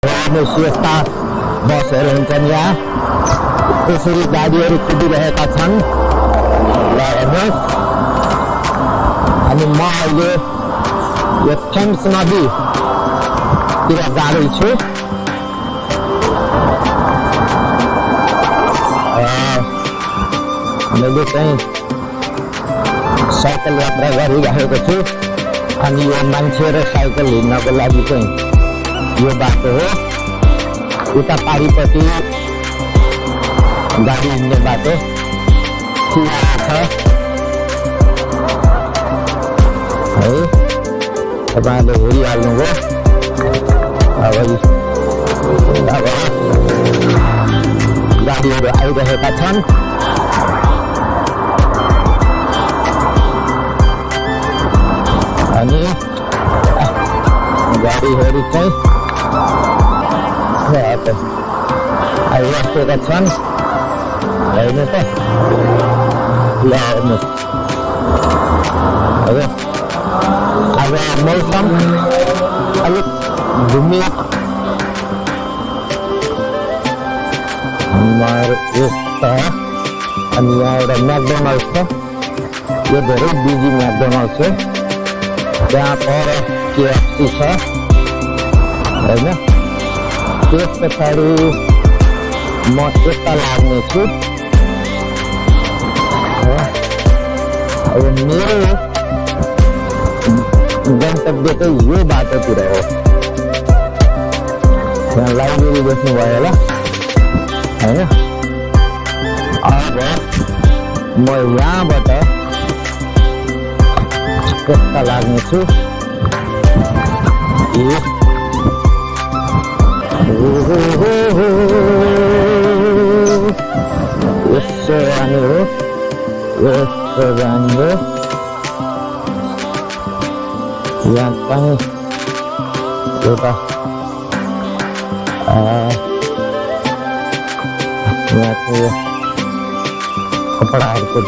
यस्ता बसहरू हुन्छन् यहाँ त्यसरी गाडीहरू कुदिरहेका छन्। ल हेर्नुहोस्, अनि म अहिले यो थेम्स नदीतिर जाँदैछु। मैले चाहिँ साइकल यात्रा गरिरहेको छु अनि यो मान्छे र साइकल हिँड्नको लागि चाहिँ यो बाटो हो। उता पारिपट्टि गाडी हिँड्ने बाटो खुला छ है, तपाईँहरूले हेरिहाल्नुभयो। अब गाडीहरू आइरहेका छन्। अनि गाडीहरू चाहिँ आइरहेका छन् होइन त। ल हेर्नुहोस्, अब मौसम अलिक घुम्ने अनि यहाँ एउटा म्याकडोनल्ड्स छ। यो धेरै बिजी म्याकडोनल्ड्स हो। त्यहाँ पर केएफसी छ होइन। त्यस पछाडि म यता लाग्नेछु। अब मेरो गन्तव्य चाहिँ यो बाटोतिर हो। यहाँ लाइब्रेरी देख्नुभयो होला होइन। अब म यहाँबाट यता लाग्नेछु। यसो जाने हो, यसो जाने हो। यहाँ चाहिँ एउटा यहाँ चाहिँ कपडाहरूको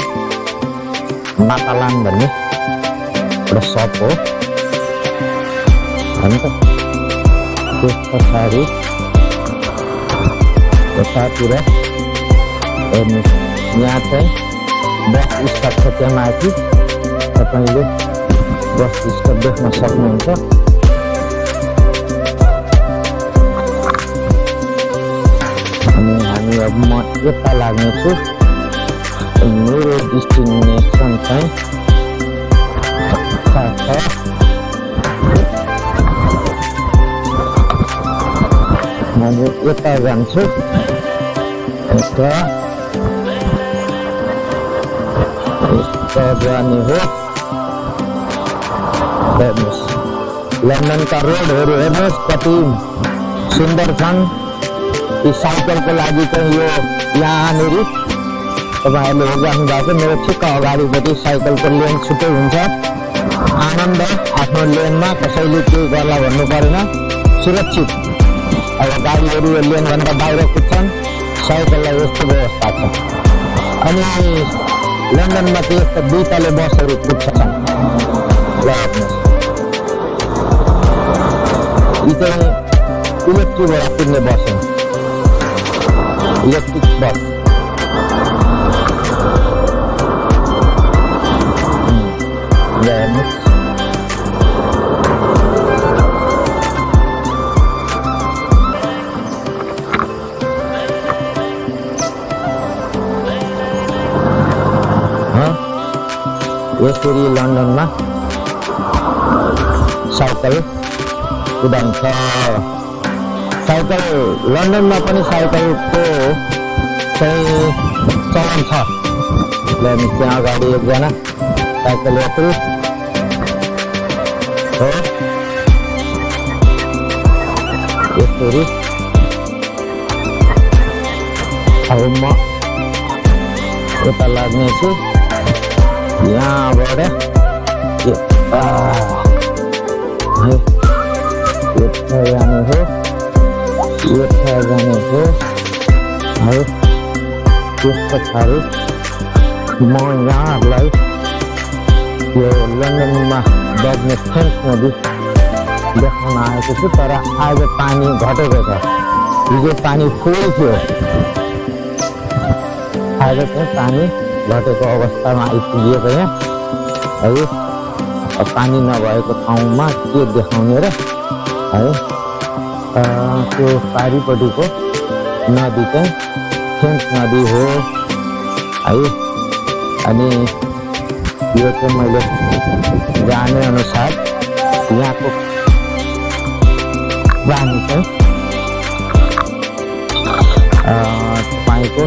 नातालान भन्ने एउटा सप हो अन्त त्यस पछाडि यतातिर हेर्नुहोस्, यहाँ चाहिँ बस स्टप छ। त्यहाँ माथि तपाईँले बस स्टप देख्न सक्नुहुन्छ। अनि हामी अब म यता लाग्नेछु। मेरो डेस्टिनेसन चाहिँ म यता जान्छु। यता जाने हो। हेर्नुहोस्, लन्डनका रोडहरू हेर्नुहोस् कति सुन्दर छन्। यी साइकलको लागि चाहिँ यो यहाँनिर तपाईँहरूले हेरिराख्नु भएको छ। मेरो ठिक्क अगाडिपट्टि साइकलको लेन छुट्टै हुन्छ। आनन्द आफ्नो लेनमा, कसैले केही गर्ला भन्नु परेन, सुरक्षित। अब गाडीहरू यो लेनभन्दा बाहिर कुद्छन्, साइकललाई यस्तो व्यवस्था छ। अनि लन्डनमा चाहिँ यस्तो 2 तले बसहरू कुद्छन्। ल हेर्नुहोस्, यी चाहिँ इलेक्ट्रिकबाट कुद्ने बस हो, इलेक्ट्रिक बस। ल हेर्नुहोस्, यसरी लन्डनमा साइकल कुदाइन्छ। साइकल लन्डनमा पनि साइकलको चाहिँ चलन छ। ल त्यहाँ अगाडि एकजना साइकल यात्रु हो। यसरी अब म यता लाग्नेछु। यहाँबाट यता जाने हो, यता जाने हो है। त्यस पछाडि म यहाँहरूलाई यो लन्डनमा बग्ने थेम्स नदी देखाउन आएको छु। तर आज पानी घटेको छ। हिजो पानी फुल थियो, आज चाहिँ पानी घटेको अवस्थामा आइपुगिएको यहाँ है। अब पानी नभएको ठाउँमा के देखाउने र है। त्यो पारिपट्टिको नदी चाहिँ थेम्स नदी हो है। अनि यो चाहिँ मैले जाने अनुसार यहाँको पानी चाहिँ तपाईँको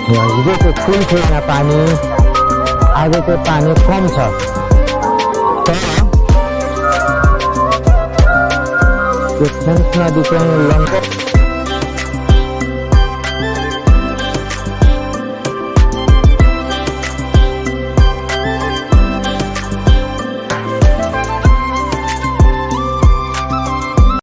हिजो चाहिँ फुल थियो यहाँ पानी, आज चाहिँ पानी कम छ। तर त्यो थेम्स नदी चाहिँ लङ्गो